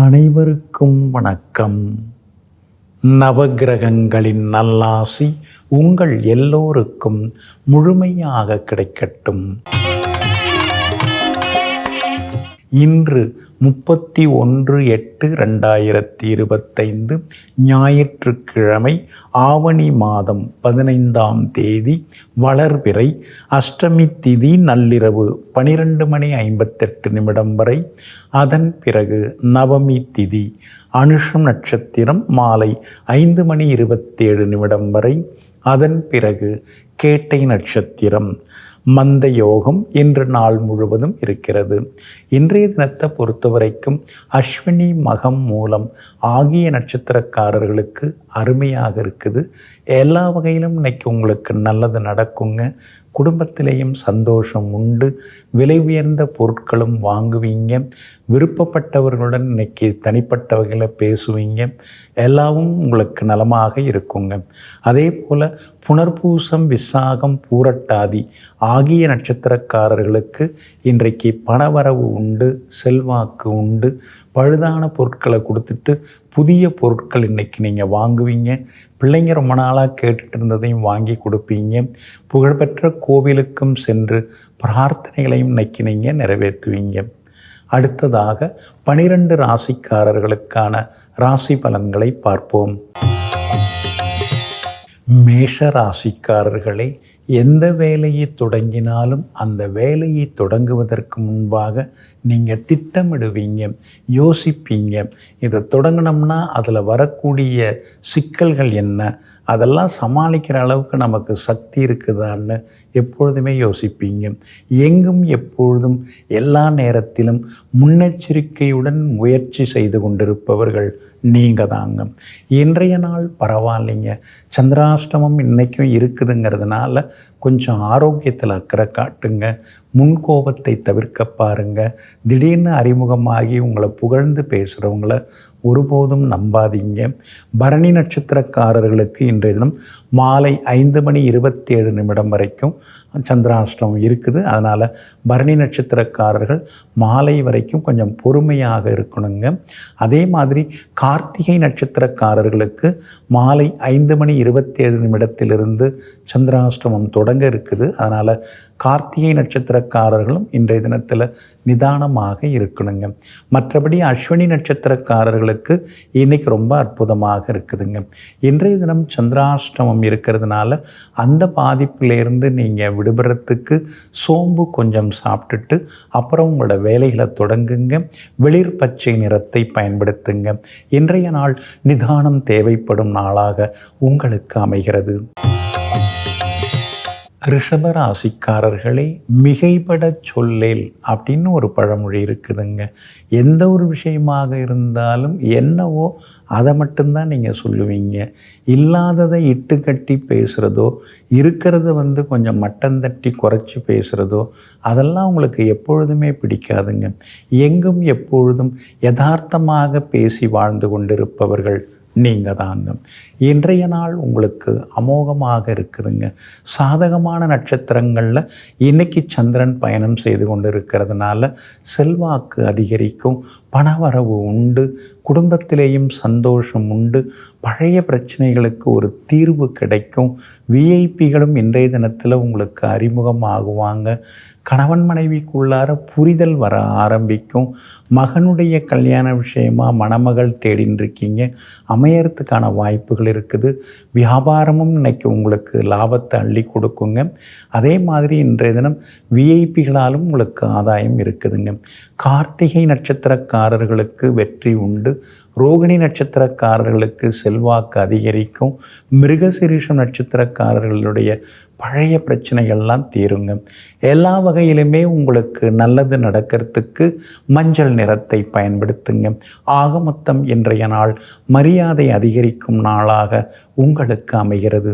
அனைவருக்கும் வணக்கம். நவக்கிரகங்களின் நல்லாசி உங்கள் எல்லோருக்கும் முழுமையாக கிடைக்கட்டும். இன்று 31/8/2025 ஞாயிற்றுக்கிழமை, ஆவணி மாதம் 15ஆம் தேதி, வளர்பிறை, அஷ்டமி திதி நள்ளிரவு 12:58 வரை. அதன் பிறகு நவமி திதி, அனுஷம் நட்சத்திரம் மாலை 5:27 வரை. அதன் பிறகு கேட்டை நட்சத்திரம். மந்த யோகம் இன்று நாள் முழுவதும் இருக்கிறது. இன்றைய தினத்தை பொறுத்தவரைக்கும் அஸ்வினி, மகம், மூலம் ஆகிய நட்சத்திரக்காரர்களுக்கு அருமையாக இருக்குது. எல்லா வகையிலும் இன்னைக்கு உங்களுக்கு நல்லது நடக்குங்க. குடும்பத்திலேயும் சந்தோஷம் உண்டு. விலை உயர்ந்த பொருட்களும் வாங்குவீங்க. விருப்பப்பட்டவர்களுடன் இன்னைக்கு தனிப்பட்ட வகையில் பேசுவீங்க. எல்லாவும் உங்களுக்கு நலமாக இருக்குங்க. அதே போல் புனர்பூசம், விசாகம், பூரட்டாதி ஆகிய நட்சத்திரக்காரர்களுக்கு இன்றைக்கு பணவரவு உண்டு, செல்வாக்கு உண்டு. பழுதான பொருட்களை கொடுத்துட்டு புதிய பொருட்கள் இன்றைக்கி நீங்கள் வாங்குவீங்க. பிள்ளைங்க ரொம்ப நாளாக கேட்டுட்டு இருந்ததையும் வாங்கி கொடுப்பீங்க. புகழ்பெற்ற கோவிலுக்கும் சென்று பிரார்த்தனைகளையும் இன்னைக்கு நீங்கள் நிறைவேற்றுவீங்க. அடுத்ததாக 12 ராசிக்காரர்களுக்கான ராசி பலன்களை பார்ப்போம். மேஷ ராசிக்காரர்களே, எந்த வேலையை தொடங்கினாலும் அந்த வேலையை தொடங்குவதற்கு முன்பாக நீங்கள் திட்டமிடுவீங்க, யோசிப்பீங்க. இதை தொடங்கினோம்னா அதில் வரக்கூடிய சிக்கல்கள் என்ன, அதெல்லாம் சமாளிக்கிற அளவுக்கு நமக்கு சக்தி இருக்குதான்னு எப்பொழுதுமே யோசிப்பீங்க. எங்கும் எப்பொழுதும் எல்லா நேரத்திலும் முன்னெச்சரிக்கையுடன் முயற்சி செய்து கொண்டிருப்பவர்கள் நீங்கள் தாங்க. இன்றைய நாள் பரவாயில்லைங்க. சந்திராஷ்டமம் இன்றைக்கும் இருக்குதுங்கிறதுனால கொஞ்சம் ஆரோக்கியத்தில் அக்கறை காட்டுங்க. முன்கோபத்தை தவிர்க்க பாருங்கள். திடீர்னு அறிமுகமாகி உங்களை புகழ்ந்து பேசுகிறவங்கள ஒருபோதும் நம்பாதீங்க. பரணி நட்சத்திரக்காரர்களுக்கு இன்றைய தினம் மாலை 5:27 வரைக்கும் சந்திராஷ்டமம் இருக்குது. அதனால் பரணி நட்சத்திரக்காரர்கள் மாலை வரைக்கும் கொஞ்சம் பொறுமையாக இருக்கணுங்க. அதே மாதிரி கார்த்திகை நட்சத்திரக்காரர்களுக்கு மாலை 5:27 சந்திராஷ்டமம் தொடங்க இருக்குது. அதனால் கார்த்திகை நட்சத்திரக்காரர்களும் இன்றைய தினத்தில் நிதானமாக இருக்கணுங்க. மற்றபடி அஸ்வினி நட்சத்திரக்காரர்களுக்கு இன்றைக்கி ரொம்ப அற்புதமாக இருக்குதுங்க. இன்றைய தினம் சந்திராஷ்டமம் இருக்கிறதுனால அந்த பாதிப்பிலேருந்து நீங்கள் விடுபடுறதுக்கு சோம்பு கொஞ்சம் சாப்பிட்டுட்டு அப்புறம் உங்களோட வேலைகளை தொடங்குங்க. வெளிர் பச்சை நிறத்தை பயன்படுத்துங்க. இன்றைய நாள் நிதானம் தேவைப்படும் நாளாக உங்களுக்கு அமைகிறது. ரிஷபராசிக்காரர்களே, மிகைப்பட சொல்லேல் அப்படின்னு ஒரு பழமொழி இருக்குதுங்க. எந்த ஒரு விஷயமாக இருந்தாலும் என்னவோ அதை மட்டும்தான் நீங்கள் சொல்லுவீங்க. இல்லாததை இட்டு கட்டி பேசுகிறதோ, இருக்கிறத கொஞ்சம் மட்டம் தட்டி குறைச்சி பேசுகிறதோ அதெல்லாம் உங்களுக்கு எப்பொழுதுமே பிடிக்காதுங்க. எங்கும் எப்பொழுதும் யதார்த்தமாக பேசி வாழ்ந்து கொண்டிருப்பவர்கள் நீங்கள் தாங்க. இன்றைய நாள் உங்களுக்கு அமோகமாக இருக்குதுங்க. சாதகமான நட்சத்திரங்களில் இன்றைக்கி சந்திரன் பயணம் செய்து கொண்டு இருக்கிறதுனால செல்வாக்கு அதிகரிக்கும், பணவரவு உண்டு, குடும்பத்திலேயும் சந்தோஷம் உண்டு, பழைய பிரச்சனைகளுக்கு ஒரு தீர்வு கிடைக்கும். விஐபிகளும் இன்றைய தினத்தில் உங்களுக்கு அறிமுகமாகுவாங்க. கணவன் மனைவிக்குள்ளார புரிதல் வர ஆரம்பிக்கும். மகனுடைய கல்யாண விஷயமாக மணமகள் தேடின்னு இருக்கீங்க, அமையறதுக்கான வாய்ப்புகள் இருக்குது. வியாபாரமும் இன்னைக்கு உங்களுக்கு லாபத்தை அள்ளி கொடுக்குங்க. அதே மாதிரி இன்றைய தினம் விஐபிகளாலும் உங்களுக்கு ஆதாயம் இருக்குதுங்க. கார்த்திகை நட்சத்திரக்காரர்களுக்கு வெற்றி உண்டு. ரோகிணி நட்சத்திரக்காரர்களுக்கு செல்வாக்கு அதிகரிக்கும். மிருகசீரிஷம் நட்சத்திரக்காரர்களுடைய பழைய பிரச்சனைகள்லாம் தீருங்க. எல்லா வகையிலுமே உங்களுக்கு நல்லது நடக்கிறதுக்கு மஞ்சள் நிறத்தை பயன்படுத்துங்க. ஆக மொத்தம் இன்றைய நாள் மரியாதை அதிகரிக்கும் நாளாக உங்களுக்கு அமைகிறது.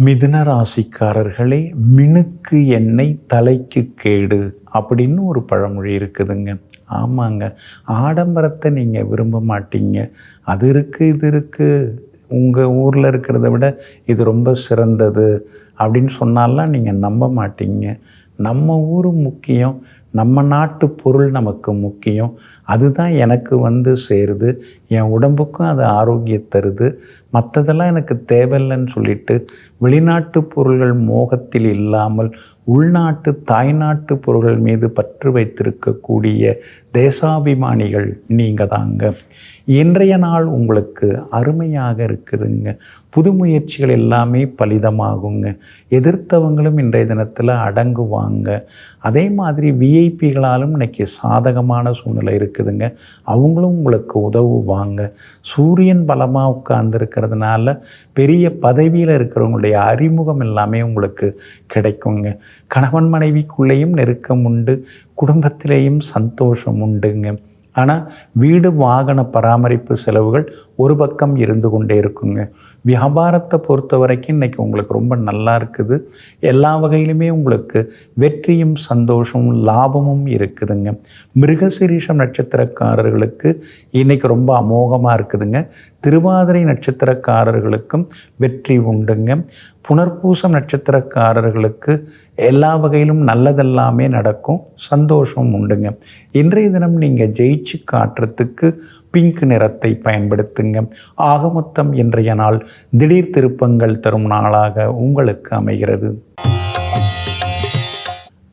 மிதுன ராசிக்காரர்களே, மினுக்கு எண்ணெய் தலைக்கு கேடு அப்படின்னு ஒரு பழமொழி இருக்குதுங்க. ஆமாங்க, ஆடம்பரத்தை நீங்கள் விரும்ப மாட்டீங்க. அது இருக்குது இது இருக்குது, உங்கள் ஊரில் இருக்கிறத விட இது ரொம்ப சிறந்தது அப்படின்னு சொன்னாலாம் நீங்கள் நம்ப மாட்டீங்க. நம்ம ஊர் முக்கியம், நம்ம நாட்டு பொருள் நமக்கு முக்கியம், அதுதான் எனக்கு வந்து சேருது, என் உடம்புக்கும் அது ஆரோக்கியம் தருது, மற்றதெல்லாம் எனக்கு தேவையில்லைன்னு சொல்லிட்டு வெளிநாட்டு பொருள்கள் மோகத்தில் இல்லாமல் உள்நாட்டு தாய்நாட்டு பொருள்கள் மீது பற்று வைத்திருக்கக்கூடிய தேசாபிமானிகள் நீங்கள் தாங்க. இன்றைய நாள் உங்களுக்கு அருமையாக இருக்குதுங்க. புது முயற்சிகள் எல்லாமே பலிதமாகுங்க. எதிர்த்தவங்களும் இன்றைய தினத்தில் அடங்குவாங்க. அதே மாதிரி விஐபிகளாலும் இன்றைக்கி சாதகமான சூழ்நிலை இருக்குதுங்க. அவங்களும் உங்களுக்கு உதவுவாங்க. சூரியன் பலமாக உட்கார்ந்துருக்கிறதுனால பெரிய பதவியில் இருக்கிறவங்களுடைய அறிமுகம் எல்லாமே உங்களுக்கு கிடைக்குங்க. கணவன் மனைவிக்குள்ளேயும் நெருக்கம் உண்டு, குடும்பத்திலேயும் சந்தோஷம் உண்டுங்க. ஆனால் வீடு வாகன பராமரிப்பு செலவுகள் ஒரு பக்கம் இருந்து கொண்டே இருக்குங்க. வியாபாரத்தை பொறுத்த வரைக்கும் இன்றைக்கி உங்களுக்கு ரொம்ப நல்லா இருக்குது. எல்லா வகையிலுமே உங்களுக்கு வெற்றியும் சந்தோஷமும் லாபமும் இருக்குதுங்க. மிருகசீரிஷம் நட்சத்திரக்காரர்களுக்கு இன்றைக்கி ரொம்ப அமோகமாக இருக்குதுங்க. திருவாதிரை நட்சத்திரக்காரர்களுக்கும் வெற்றி உண்டுங்க. புனர்பூசம் நட்சத்திரக்காரர்களுக்கு எல்லா வகையிலும் நல்லதெல்லாமே நடக்கும், சந்தோஷம் உண்டுங்க. இன்றைய தினம் நீங்கள் ஜெயிச்சு காட்டுறதுக்கு பிங்க் நிறத்தை பயன்படுத்துங்க. ஆக மொத்தம் இன்றைய நாள் திடீர் திருப்பங்கள் தரும் நாளாக உங்களுக்கு அமைகிறது.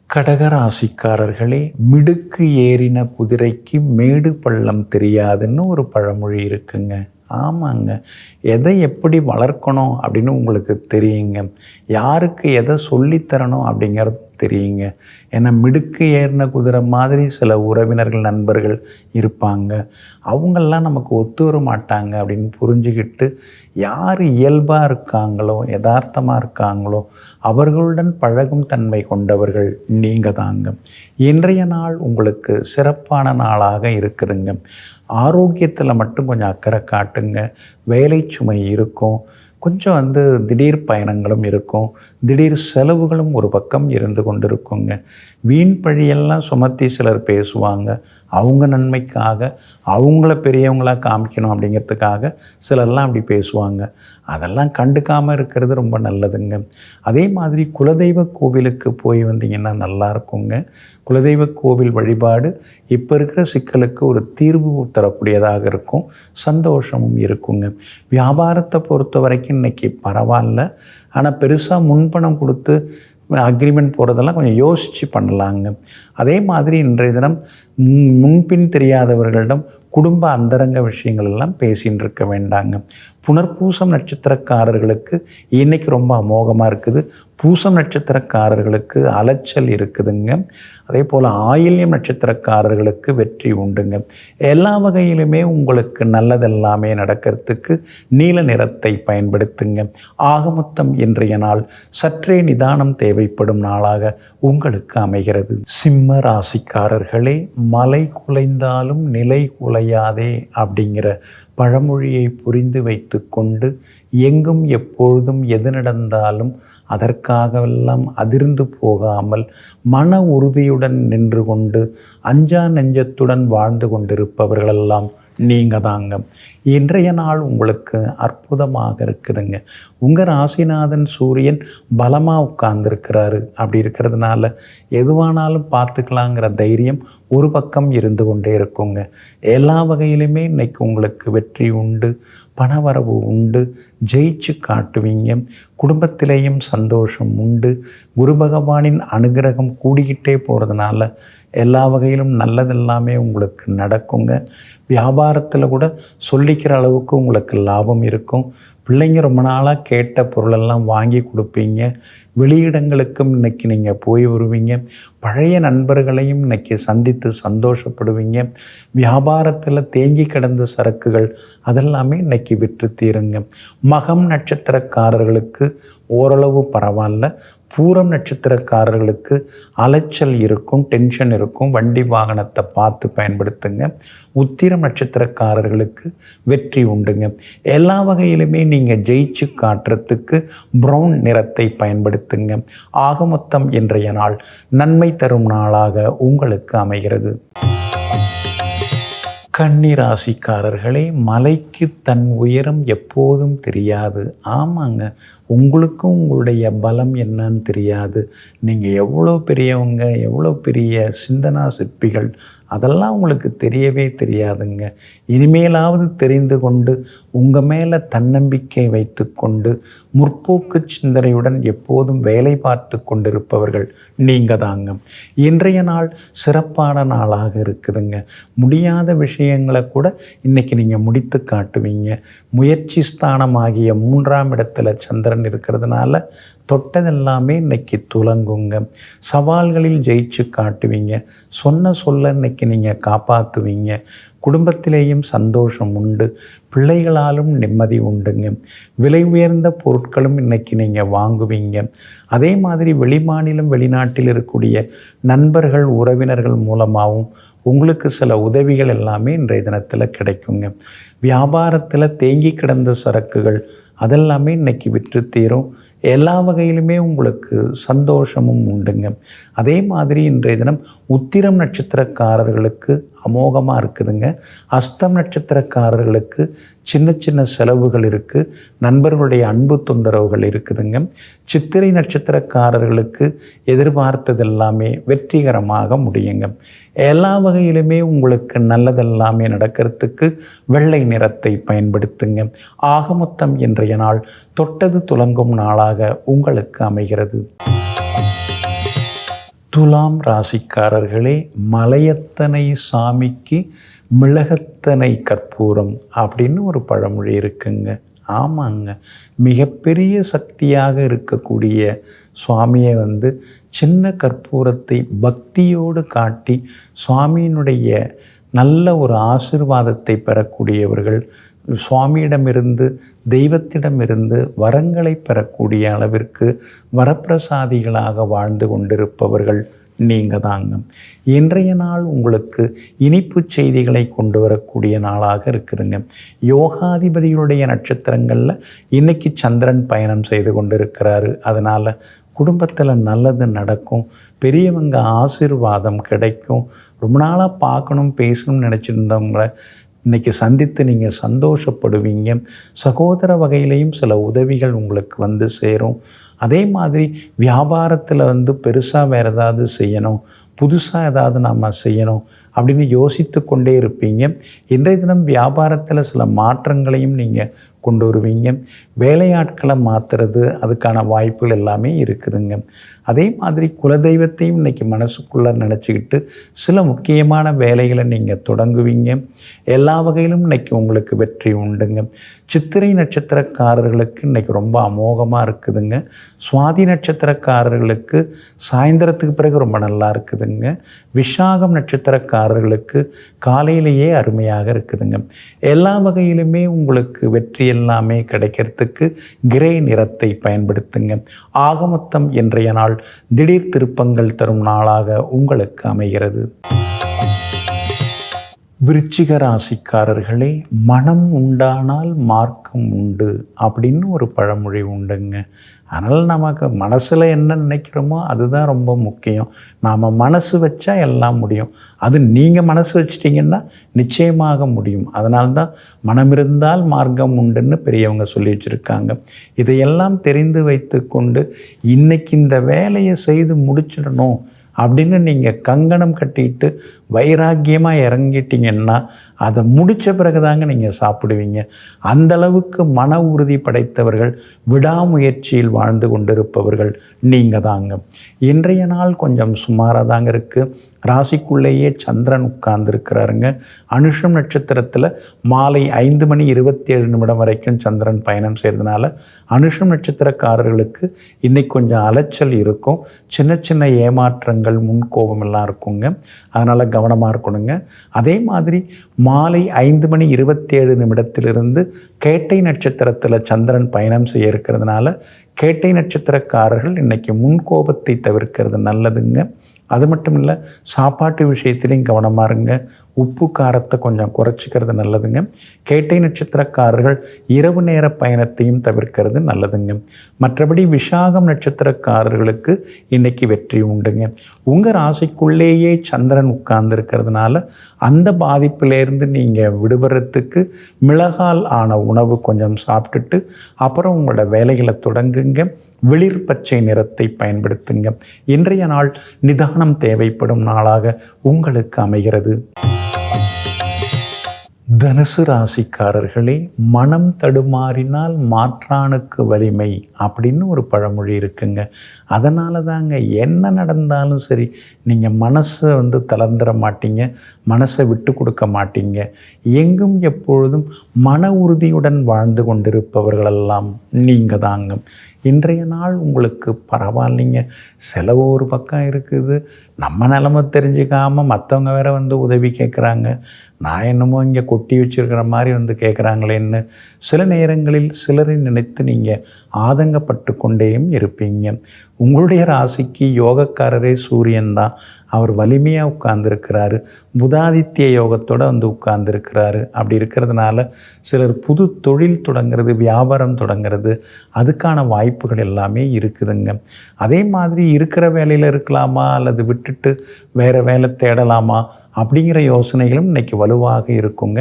கடகராசிக்காரர்களே, மிடுக்கு ஏறின குதிரைக்கு மேடு பள்ளம் தெரியாதுன்னு ஒரு பழமொழி இருக்குங்க. ஆமாங்க, எதை எப்படி வளர்க்கணும் அப்படின்னு உங்களுக்கு தெரியுங்க. யாருக்கு எதை சொல்லித்தரணும் அப்படிங்கிறது தெரியுங்க. ஏன்னா மிடுக்கு ஏறின குதிரை மாதிரி சில உறவினர்கள் நண்பர்கள் இருப்பாங்க. அவங்கெல்லாம் நமக்கு ஒத்து வர மாட்டாங்க அப்படின்னு புரிஞ்சுக்கிட்டு யார் இயல்பாக இருக்காங்களோ யதார்த்தமாக இருக்காங்களோ அவர்களுடன் பழகும் தன்மை கொண்டவர்கள் நீங்கள் தாங்க. இன்றைய நாள் உங்களுக்கு சிறப்பான நாளாக இருக்குதுங்க. ஆரோக்கியத்தில் மட்டும் கொஞ்சம் அக்கறை காட்டுங்க. வேலை சுமை இருக்கும், கொஞ்சம் திடீர் பயணங்களும் இருக்கும், திடீர் செலவுகளும் ஒரு பக்கம் இருந்து கொண்டு இருக்குங்க. வீண் பழியெல்லாம் சுமத்தி சிலர் பேசுவாங்க. அவங்க நன்மைக்காக, அவங்கள பெரியவங்களாக காமிக்கணும் அப்படிங்கிறதுக்காக சிலர்லாம் அப்படி பேசுவாங்க. அதெல்லாம் கண்டுக்காமல் இருக்கிறது ரொம்ப நல்லதுங்க. அதே மாதிரி குலதெய்வ கோவிலுக்கு போய் வந்தீங்கன்னா நல்லா இருக்குங்க. குலதெய்வ கோவில் வழிபாடு இப்போ இருக்கிற சிக்கலுக்கு ஒரு தீர்வு தரக்கூடியதாக இருக்கும், சந்தோஷமும் இருக்குங்க. வியாபாரத்தை பொறுத்த வரைக்கும் இன்றைக்கி பரவாயில்ல. ஆனால் பெருசாக முன்பணம் கொடுத்து அக்ரிமெண்ட் போகிறதெல்லாம் கொஞ்சம் யோசித்து பண்ணலாங்க. அதே மாதிரி இன்றைய தினம் முன்பின் தெரியாதவர்களிடம் குடும்ப அந்தரங்க விஷயங்கள் எல்லாம் பேசின்னு இருக்க வேண்டாங்க. புனர்பூசம் நட்சத்திரக்காரர்களுக்கு இன்றைக்கி ரொம்ப அமோகமாக இருக்குது. பூசம் நட்சத்திரக்காரர்களுக்கு அலைச்சல் இருக்குதுங்க. அதே போல் ஆயில்யம் நட்சத்திரக்காரர்களுக்கு வெற்றி உண்டுங்க. எல்லா வகையிலுமே உங்களுக்கு நல்லதெல்லாமே நடக்கிறதுக்கு நீல நிறத்தை பயன்படுத்துங்க. ஆக மொத்தம் இன்றைய நாள் சற்றே நிதானம் தேவைப்படும் நாளாக உங்களுக்கு அமைகிறது. சிம்ம ராசிக்காரர்களே, மலை குலைந்தாலும் நிலை குலையாதே அப்படிங்கிற பழமொழியை புரிந்து வைத்து கொண்டு எங்கும் எப்பொழுதும் எது நடந்தாலும் அதற்காகவெல்லாம் அதிர்ந்து போகாமல் மன உறுதியுடன் நின்று கொண்டு அஞ்சா நெஞ்சத்துடன் வாழ்ந்து கொண்டிருப்பவர்களெல்லாம் நீங்கள் தாங்க. இன்றைய நாள் உங்களுக்கு அற்புதமாக இருக்குதுங்க. உங்கள் ராசிநாதன் சூரியன் பலமாக உட்கார்ந்துருக்கிறாரு. அப்படி இருக்கிறதுனால எதுவானாலும் பார்த்துக்கலாங்கிற தைரியம் ஒரு பக்கம் இருந்து கொண்டே இருக்குங்க. எல்லா வகையிலுமே இன்றைக்கி உங்களுக்கு வெற்றி உண்டு, பணவரவு உண்டு, ஜெயிச்சு காட்டுவீங்க. குடும்பத்திலேயும் சந்தோஷம் உண்டு. குரு பகவானின் அனுகிரகம் கூடிக்கிட்டே போகிறதுனால எல்லா வகையிலும் நல்லதெல்லாமே உங்களுக்கு நடக்குங்க. வியாபாரத்தில் கூட சொல்லிக்கிற அளவுக்கு உங்களுக்கு லாபம் இருக்கும். பிள்ளைங்க ரொம்ப நாளாக கேட்ட பொருளெல்லாம் வாங்கி கொடுப்பீங்க. வெளியிடங்களுக்கும் இன்றைக்கி நீங்கள் போய் வருவீங்க. பழைய நண்பர்களையும் இன்றைக்கி சந்தித்து சந்தோஷப்படுவீங்க. வியாபாரத்தில் தேங்கி கிடந்த சரக்குகள் அதெல்லாமே இன்றைக்கி விற்று தீருங்க. மகம் நட்சத்திரக்காரர்களுக்கு ஓரளவு பரவாயில்ல. பூரம் நட்சத்திரக்காரர்களுக்கு அலைச்சல் இருக்கும், டென்ஷன் இருக்கும். வண்டி வாகனத்தை பார்த்து பயன்படுத்துங்க. உத்திரம் நட்சத்திரக்காரர்களுக்கு வெற்றி உண்டுங்க. எல்லா வகையிலுமே நீங்கள் ஜெயிச்சு காட்டுறதுக்கு ப்ரௌன் நிறத்தை பயன்படுத்துங்க. ஆக மொத்தம் இன்றைய நாள் நன்மை தரும் நாளாக உங்களுக்கு அமைகிறது. கன்னி ராசிக்காரர்களே, மலைக்கு தன் உயரம் எப்போதும் தெரியாது. ஆமாங்க, உங்களுக்கும் உங்களுடைய பலம் என்னன்னு தெரியாது. நீங்கள் எவ்வளோ பெரியவங்க, எவ்வளோ பெரிய சிந்தனா சிற்பிகள், அதெல்லாம் உங்களுக்கு தெரியவே தெரியாதுங்க. இனிமேலாவது தெரிந்து கொண்டு உங்கள் மேலே தன்னம்பிக்கை வைத்து கொண்டு முற்போக்கு சிந்தனையுடன் எப்போதும் வேலை பார்த்து கொண்டிருப்பவர்கள் நீங்கள் தாங்க. இன்றைய நாள் சிறப்பான நாளாக இருக்குதுங்க. முடியாத விஷயங்களை கூட இன்றைக்கி நீங்கள் முடித்து காட்டுவீங்க. முயற்சி ஸ்தானமாகிய 3ஆம் இடத்துல சந்திரன் இருக்கிறதுனால தொட்டதெல்லாமே இன்றைக்கி துலங்குங்க. சவால்களில் ஜெயிச்சு காட்டுவீங்க. சொன்ன சொல்ல இன்றைக்கி நீங்கள் காப்பாற்றுவீங்க. குடும்பத்திலேயும் சந்தோஷம் உண்டு. பிள்ளைகளாலும் நிம்மதி உண்டுங்க. விலை உயர்ந்த பொருட்களும் இன்றைக்கி நீங்கள் வாங்குவீங்க. அதே மாதிரி வெளிமாநிலம் வெளிநாட்டில் இருக்கக்கூடிய நண்பர்கள் உறவினர்கள் மூலமாகவும் உங்களுக்கு சில உதவிகள் எல்லாமே இன்றைய தினத்தில் கிடைக்குங்க. வியாபாரத்தில் தேங்கி கிடந்த சரக்குகள் அதெல்லாமே இன்றைக்கி விற்று தீரும். எல்லா வகையிலுமே உங்களுக்கு சந்தோஷமும் உண்டுங்க. அதே மாதிரி இன்றைய தினம் உத்திரம் நட்சத்திரக்காரர்களுக்கு அமோகமாக இருக்குதுங்க. அஸ்தம் நட்சத்திரக்காரர்களுக்கு சின்ன சின்ன செலவுகள் இருக்குது. நண்பர்களுடைய அன்பு தொந்தரவுகள் இருக்குதுங்க. சித்திரை நட்சத்திரக்காரர்களுக்கு எதிர்பார்த்ததெல்லாமே வெற்றிகரமாக முடியுங்க. எல்லா வகையிலுமே உங்களுக்கு நல்லதெல்லாமே நடக்கிறதுக்கு வெள்ளை நிறத்தை பயன்படுத்துங்க. ஆக மொத்தம் இன்றைய நாள் தொட்டது துலங்கும் நாளாக உங்களுக்கு அமைகிறது. துலாம் ராசிக்காரர்களே, மலையத்தனை சாமிக்கு மிளகத்தனை கற்பூரம் அப்படின்னு ஒரு பழமொழி இருக்குங்க. ஆமாங்க, மிகப்பெரிய சக்தியாக இருக்கக்கூடிய சுவாமியை சின்ன கற்பூரத்தை பக்தியோடு காட்டி சுவாமியினுடைய நல்ல ஒரு ஆசீர்வாதத்தை பெறக்கூடியவர்கள், சுவாமியிடமிருந்து தெய்வத்திடமிருந்து வரங்களை பெறக்கூடிய அளவிற்கு வரப்பிரசாதிகளாக வாழ்ந்து கொண்டிருப்பவர்கள் நீங்கள் தாங்க. இன்றைய நாள் உங்களுக்கு இனிப்பு செய்திகளை கொண்டு வரக்கூடிய நாளாக இருக்குதுங்க. யோகாதிபதிகளுடைய நட்சத்திரங்களில் இன்றைக்கி சந்திரன் பயணம் செய்து கொண்டிருக்கிறாரு. அதனால் குடும்பத்தில் நல்லது நடக்கும். பெரியவங்க ஆசீர்வாதம் கிடைக்கும். ரொம்ப நாளாக பார்க்கணும் பேசணும்னு நினச்சிருந்தவங்கள இன்றைக்கி சந்தித்து நீங்கள் சந்தோஷப்படுவீங்க. சகோதர வகையிலையும் சில உதவிகள் உங்களுக்கு சேரும். அதே மாதிரி வியாபாரத்தில் பெருசாக வேறு ஏதாவது செய்யணும், புதுசாக ஏதாவது நாம் செய்யணும் அப்படின்னு யோசித்து கொண்டே இருப்பீங்க. இன்றைய தினம் வியாபாரத்தில் சில மாற்றங்களையும் நீங்கள் கொண்டு வருவீங்க. வேலையாட்களை மாற்றுறது அதுக்கான வாய்ப்புகள் எல்லாமே இருக்குதுங்க. அதே மாதிரி குலதெய்வத்தையும் இன்றைக்கி மனசுக்குள்ளே நினச்சிக்கிட்டு சில முக்கியமான வேலைகளை நீங்கள் தொடங்குவீங்க. எல்லா வகையிலும் இன்றைக்கி உங்களுக்கு வெற்றி உண்டுங்க. சித்திரை நட்சத்திரக்காரர்களுக்கு இன்றைக்கி ரொம்ப அமோகமாக இருக்குதுங்க. சுவாதி நட்சத்திரக்காரர்களுக்கு சாயந்தரத்துக்கு பிறகு ரொம்ப நல்லா இருக்குதுங்க. விஷாகம் நட்சத்திரக்காரர்களுக்கு காலையிலேயே அருமையாக இருக்குதுங்க. எல்லா வகையிலுமே உங்களுக்கு வெற்றி எல்லாமே கிடைக்கிறதுக்கு கிரே நிறத்தை பயன்படுத்துங்க. ஆக மொத்தம் இன்றைய நாள் திடீர் திருப்பங்கள் தரும் நாளாக உங்களுக்கு அமைகிறது. விருச்சிக ராசிக்காரர்களே, மனம் உண்டானால் மார்க்கம் உண்டு அப்படின்னு ஒரு பழமொழி உண்டுங்க. அதனால் நமக்கு மனசில் என்ன நினைக்கிறோமோ அதுதான் ரொம்ப முக்கியம். நாம் மனசு வச்சா எல்லாம் முடியும். அது நீங்கள் மனசு வச்சிட்டிங்கன்னா நிச்சயமாக முடியும். அதனால்தான் மனம் இருந்தால் மார்க்கம் உண்டுன்னு பெரியவங்க சொல்லி வச்சுருக்காங்க. இதையெல்லாம் தெரிந்து வைத்து கொண்டு இன்றைக்கி இந்த வேலையை செய்து முடிச்சிடணும் அப்படின்னு நீங்கள் கங்கணம் கட்டிட்டு வைராக்கியமாக இறங்கிட்டீங்கன்னா அதை முடித்த பிறகு தாங்க நீங்கள் சாப்பிடுவீங்க. அந்தளவுக்கு மன உறுதி படைத்தவர்கள், விடாமுயற்சியில் வாழ்ந்து கொண்டிருப்பவர்கள் நீங்கள் தாங்க. இன்றைய நாள் கொஞ்சம் சுமாராக தாங்க இருக்குது. ராசிக்குள்ளேயே சந்திரன் உட்கார்ந்துருக்கிறாருங்க. அனுஷம் நட்சத்திரத்தில் மாலை 5:27 வரைக்கும் சந்திரன் பயணம் செய்கிறதுனால அனுஷம் நட்சத்திரக்காரர்களுக்கு இன்றைக்கி கொஞ்சம் அலைச்சல் இருக்கும். சின்ன சின்ன ஏமாற்றங்கள், முன்கோபம் எல்லாம் இருக்குங்க. அதனால் கவனமாக இருக்கணுங்க. அதே மாதிரி மாலை 5:27 கேட்டை நட்சத்திரத்தில் சந்திரன் பயணம் செய்ய இருக்கிறதுனால கேட்டை நட்சத்திரக்காரர்கள் இன்றைக்கி முன்கோபத்தை தவிர்க்கிறது நல்லதுங்க. அது மட்டும் இல்லை, சாப்பாட்டு விஷயத்துலையும் கவனமாக இருங்க. உப்பு காரத்தை கொஞ்சம் குறைச்சிக்கிறது நல்லதுங்க. கேட்டை நட்சத்திரக்காரர்கள் இரவு நேர பயணத்தையும் தவிர்க்கிறது நல்லதுங்க. மற்றபடி விசாகம் நட்சத்திரக்காரர்களுக்கு இன்னைக்கு வெற்றி உண்டுங்க. உங்கள் ராசிக்குள்ளேயே சந்திரன் உட்கார்ந்து இருக்கிறதுனால அந்த பாதிப்பிலேருந்து நீங்கள் விடுபடுறதுக்கு மிளகால் ஆன உணவு கொஞ்சம் சாப்பிட்டுட்டு அப்புறம் உங்களோட வேலைகளை தொடங்குங்க. வெளிர் பச்சை நிறத்தை பயன்படுத்துங்க. இன்றைய நாள் நிதானம் தேவைப்படும் நாளாக உங்களுக்கு அமைகிறது. தனுசு ராசிக்காரர்களே, மனம் தடுமாறினால் மாற்றானுக்கு வலிமை அப்படின்னு ஒரு பழமொழி இருக்குங்க. அதனால தாங்க என்ன நடந்தாலும் சரி நீங்கள் மனசை தளர்ந்துட மாட்டீங்க, மனசை விட்டு கொடுக்க மாட்டீங்க. எங்கும் எப்பொழுதும் மன உறுதியுடன் வாழ்ந்து கொண்டிருப்பவர்களெல்லாம் நீங்கள் தாங்க. இன்றைய நாள் உங்களுக்கு பரவாயில்லைங்க. செலவு ஒரு பக்கம் இருக்குது, நம்ம நிலமை தெரிஞ்சுக்காமல் மற்றவங்க வேற உதவி கேட்குறாங்க. நான் என்னமோ இங்கே கொட்டி வச்சுருக்கிற மாதிரி கேட்குறாங்களேன்னு சில நேரங்களில் சிலரை நினைத்து நீங்கள் ஆதங்கப்பட்டு கொண்டேயும் இருப்பீங்க. உங்களுடைய ராசிக்கு யோகக்காரரே சூரியன் தான். அவர் வலிமையாக உட்கார்ந்துருக்கிறாரு, புதாதித்ய யோகத்தோடு உட்கார்ந்துருக்கிறாரு. அப்படி இருக்கிறதுனால சிலர் புது தொழில் தொடங்கிறது, வியாபாரம் தொடங்கிறது, அதுக்கான வாய்ப்புகள் எல்லாமே இருக்குதுங்க. அதே மாதிரி இருக்கிற வேலையில் இருக்கலாமா அல்லது விட்டுட்டு வேறு வேலை தேடலாமா அப்படிங்கிற யோசனைகளும் இன்றைக்கி வலுவாக இருக்குங்க.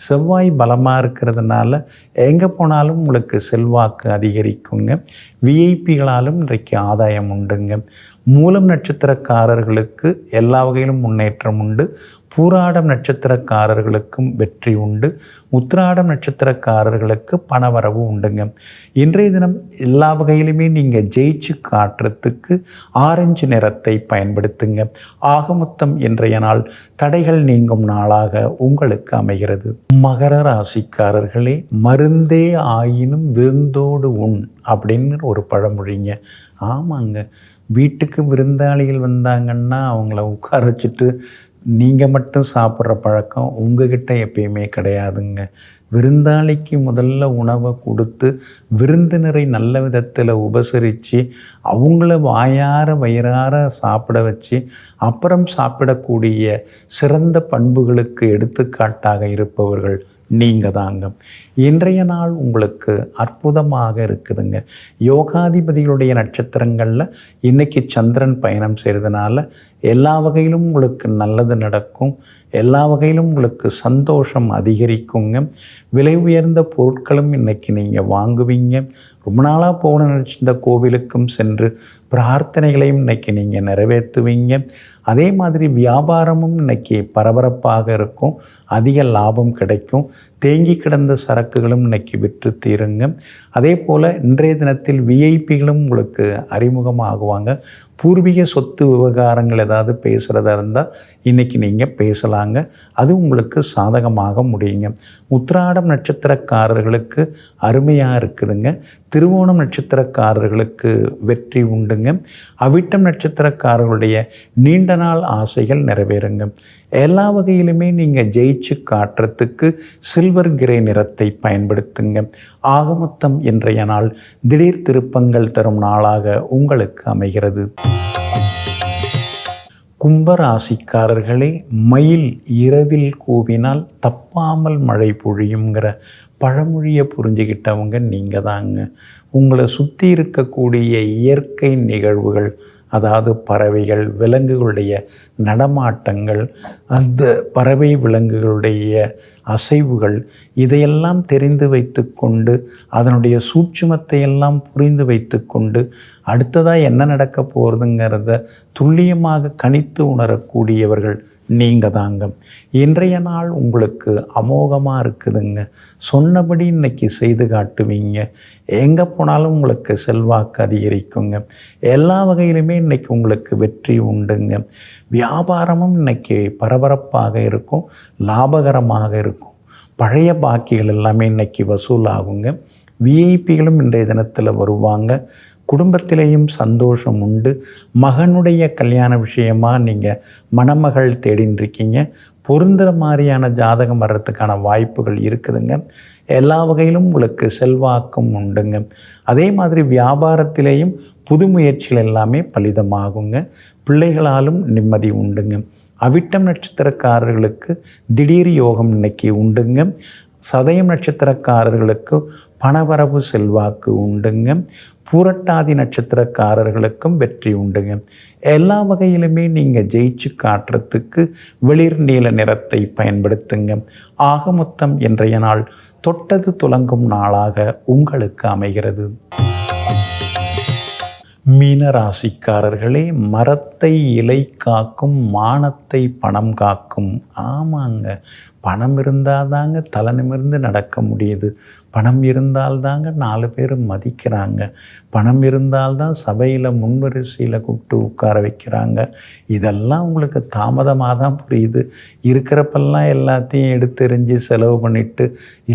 செவ்வாய் பலமாக இருக்கிறதுனால எங்கே போனாலும் உங்களுக்கு செல்வாக்கு அதிகரிக்குங்க. விஐபிகளாலும் இன்றைக்கு ஆதாயம் உண்டுங்க. மூலம் நட்சத்திரக்காரர்களுக்கு எல்லா வகையிலும் முன்னேற்றம் உண்டு. பூராடம் நட்சத்திரக்காரர்களுக்கும் வெற்றி உண்டு. உத்திராடம் நட்சத்திரக்காரர்களுக்கு பணவரவு உண்டுங்க. இன்றைய தினம் எல்லா வகையிலுமே நீங்கள் ஜெயிச்சு காட்டுறதுக்கு ஆரஞ்சு நிறத்தை பயன்படுத்துங்க. ஆக மொத்தம் இன்றைய நாள் தடைகள் நீங்கும் நாளாக உங்களுக்கு அமைகிறது. மகர ராசிக்காரர்களே, மருந்தே ஆயினும் விருந்தோடு உண் அப்படின்னு ஒரு பழமொழிங்க. ஆமாங்க, வீட்டுக்கு விருந்தாளிகள் வந்தாங்கன்னா அவங்கள உட்கார வச்சுட்டு நீங்கள் மட்டும் சாப்பிட்ற பழக்கம் உங்ககிட்ட எப்பயுமே கிடையாதுங்க. விருந்தாளிக்கு முதல்ல உணவை கொடுத்து விருந்தினரை நல்ல விதத்தில் உபசரித்து அவங்கள வாயார வயிறார சாப்பிட வச்சு அப்புறம் சாப்பிடக்கூடிய சிறந்த பண்புகளுக்கு எடுத்துக்காட்டாக இருப்பவர்கள் நீங்கள் தாங்க. இன்றைய நாள் உங்களுக்கு அற்புதமாக இருக்குதுங்க. யோகாதிபதிகளுடைய நட்சத்திரங்களில் இன்றைக்கி சந்திரன் பயணம் செய்கிறதுனால எல்லா வகையிலும் உங்களுக்கு நல்லது நடக்கும். எல்லா வகையிலும் உங்களுக்கு சந்தோஷம் அதிகரிக்குங்க. விலை உயர்ந்த பொருட்களும் இன்றைக்கி நீங்கள் வாங்குவீங்க. ரொம்ப நாளாக போன நினச்சிருந்த கோவிலுக்கும் சென்று பிரார்த்தனைகளையும் இன்றைக்கி நீங்கள் நிறைவேற்றுவீங்க. அதே மாதிரி வியாபாரமும் இன்றைக்கி பரபரப்பாக இருக்கும். அதிக லாபம் கிடைக்கும். தேங்கி கிடந்த சரக்குகளும் இன்றைக்கி விற்று தீருங்க. அதே போல் இன்றைய தினத்தில் விஐபிகளும் உங்களுக்கு அறிமுகமாகுவாங்க. பூர்வீக சொத்து விவகாரங்கள் ஏதாவது பேசுகிறதா இருந்தால் இன்றைக்கி நீங்கள் பேசலாங்க. அது உங்களுக்கு சாதகமாக முடியுங்க. உத்திராடம் நட்சத்திரக்காரர்களுக்கு அருமையாக இருக்குதுங்க. திருவோணம் நட்சத்திரக்காரர்களுக்கு வெற்றி உண்டுங்க. அவிட்டம் நட்சத்திரக்காரர்களுடைய நீண்ட நாள் ஆசைகள் நிறைவேறுங்க. எல்லா வகையிலுமே நீங்கள் ஜெயிச்சு காட்டுறதுக்கு சில்வர் கிரே நிறத்தை பயன்படுத்துங்க. ஆக மொத்தம் இன்றைய நாள் திடீர் திருப்பங்கள் தரும் நாளாக உங்களுக்கு அமைகிறது. கும்பராசிக்காரர்களே, மயில் இரவில் கூவினால் தப்பாமல் மழை பொழியுங்கிற பழமொழியை புரிஞ்சுக்கிட்டவங்க நீங்கள் தாங்க. உங்களை சுற்றி இருக்கக்கூடிய இயற்கை நிகழ்வுகள், அதாவது பறவைகள், விலங்குகளுடைய நடமாட்டங்கள், அந்த பறவை விலங்குகளுடைய அசைவுகள், இதையெல்லாம் தெரிந்து வைத்து கொண்டு அதனுடைய சூட்சுமத்தை எல்லாம் புரிந்து வைத்து கொண்டு அடுத்ததாக என்ன நடக்க போகிறதுங்கிறத துல்லியமாக கணித்து உணரக்கூடியவர்கள் நீங்கள் தாங்க. இன்றைய நாள் உங்களுக்கு அமோகமாக இருக்குதுங்க. சொன்னபடி இன்றைக்கி செய்து காட்டுவீங்க. எங்கே போனாலும் உங்களுக்கு செல்வாக்கு அதிகரிக்குங்க. எல்லா வகையிலுமே இன்றைக்கி உங்களுக்கு வெற்றி உண்டுங்க. வியாபாரமும் இன்றைக்கி பரபரப்பாக இருக்கும், லாபகரமாக இருக்கும். பழைய பாக்கிகள் எல்லாமே இன்றைக்கி வசூலாகுங்க. விஐபிகளும் இன்றைய தினத்தில் வருவாங்க. குடும்பத்திலேயும் சந்தோஷம் உண்டு. மகனுடைய கல்யாண விஷயமாக நீங்கள் மணமகள் தேடின்னு இருக்கீங்க. பொருந்துகிற மாதிரியான ஜாதகம் வர்றதுக்கான வாய்ப்புகள் இருக்குதுங்க. எல்லா வகையிலும் உங்களுக்கு செல்வாக்கும் உண்டுங்க. அதே மாதிரி வியாபாரத்திலேயும் புது முயற்சிகள் எல்லாமே பலிதமாகுங்க. பிள்ளைகளாலும் நிம்மதி உண்டுங்க. அவிட்டம் நட்சத்திரக்காரர்களுக்கு திடீர் யோகம் இன்னைக்கு உண்டுங்க. சதயம் நட்சத்திரக்காரர்களுக்கு பணவரவு செல்வாக்கு உண்டுங்க. பூரட்டாதி நட்சத்திரக்காரர்களுக்கும் வெற்றி உண்டுங்க. எல்லா வகையிலுமே நீங்கள் ஜெயிச்சு காட்டுறதுக்கு வெளிர் நீல நிறத்தை பயன்படுத்துங்க. ஆக மொத்தம் இன்றைய நாள் தொட்டது துலங்கும் நாளாக உங்களுக்கு அமைகிறது. மீனராசிக்காரர்களே, மரத்தை இலை காக்கும், மானத்தை பணம் காக்கும். ஆமாங்க, பணம் இருந்தால் தாங்க தலை நிமிர்ந்து நடக்க முடியுது. பணம் இருந்தால் தாங்க 4 பேர் மதிக்கிறாங்க. பணம் இருந்தால்தான் சபையில் முன்வரிசையில் கூப்பிட்டு உட்கார வைக்கிறாங்க. இதெல்லாம் உங்களுக்கு தாமதமாக தான் புரியுது. இருக்கிறப்பெல்லாம் எல்லாத்தையும் எடுத்தெறிஞ்சு செலவு பண்ணிவிட்டு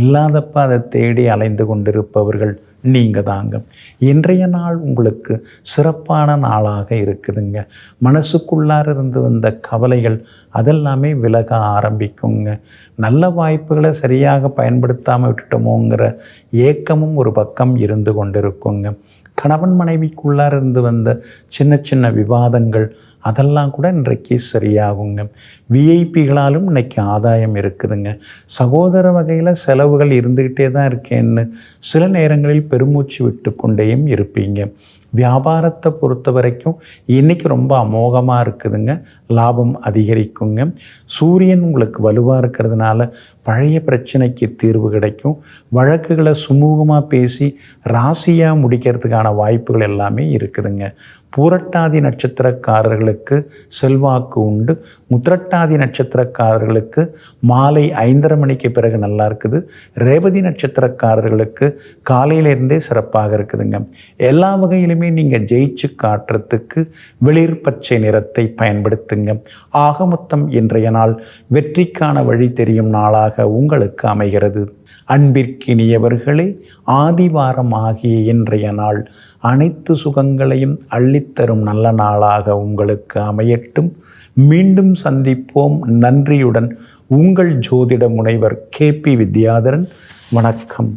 இல்லாதப்ப அதை தேடி அலைந்து கொண்டிருப்பவர்கள் நீங்கள் தாங்க. இன்றைய நாள் உங்களுக்கு சிறப்பான நாளாக இருக்குதுங்க. மனசுக்குள்ளார இருந்து வந்த கவலைகள் அதெல்லாமே விலக ஆரம்பிக்குங்க. நல்ல வாய்ப்புகளை சரியாக பயன்படுத்தாமல் விட்டுட்டோமோங்கிற ஏக்கமும் ஒரு பக்கம் இருந்து கொண்டிருக்குங்க. கணவன் மனைவிக்குள்ளார இருந்து வந்த சின்ன சின்ன விவாதங்கள் அதெல்லாம் கூட இன்றைக்கு சரியாகுங்க. விஐபிகளாலும் இன்றைக்கி ஆதாயம் இருக்குதுங்க. சகோதர வகையில் செலவுகள் இருந்துக்கிட்டே தான் இருக்கேன்னு சில நேரங்களில் பெருமூச்சு விட்டு கொண்டேயும் இருப்பீங்க. வியாபாரத்தை பொறுத்த வரைக்கும் இன்றைக்கி ரொம்ப அமோகமாக இருக்குதுங்க. லாபம் அதிகரிக்குங்க. சூரியன் உங்களுக்கு வலுவாக இருக்கிறதுனால பழைய பிரச்சனைக்கு தீர்வு கிடைக்கும். வழக்குகளை சுமூகமாக பேசி ராசியாக முடிக்கிறதுக்கான வாய்ப்புகள் எல்லாமே இருக்குதுங்க. பூரட்டாதி நட்சத்திரக்காரர்களுக்கு செல்வாக்கு உண்டு. உத்திரட்டாதி நட்சத்திரக்காரர்களுக்கு மாலை 5:30 மணிக்கு பிறகு நல்லா இருக்குது. ரேவதி நட்சத்திரக்காரர்களுக்கு காலையிலேருந்தே சிறப்பாக இருக்குதுங்க. எல்லா வகையிலுமே நீங்கள் ஜெயிச்சு காட்டுறதுக்கு வெளிர் பச்சை நிறத்தை பயன்படுத்துங்க. ஆக மொத்தம் இன்றைய நாள் வெற்றிக்கான வழி தெரியும் நாளாக உங்களுக்கு அமைகிறது. அன்பிற்கினியவர்களே, ஆதிவாரம் ஆகிய இன்றைய நாள் அனைத்து சுகங்களையும் அள்ளித்தரும் நல்ல நாளாக உங்களுக்கு அமையட்டும். மீண்டும் சந்திப்போம். நன்றியுடன் உங்கள் ஜோதிட முனைவர் KP வித்யாதரன். வணக்கம்.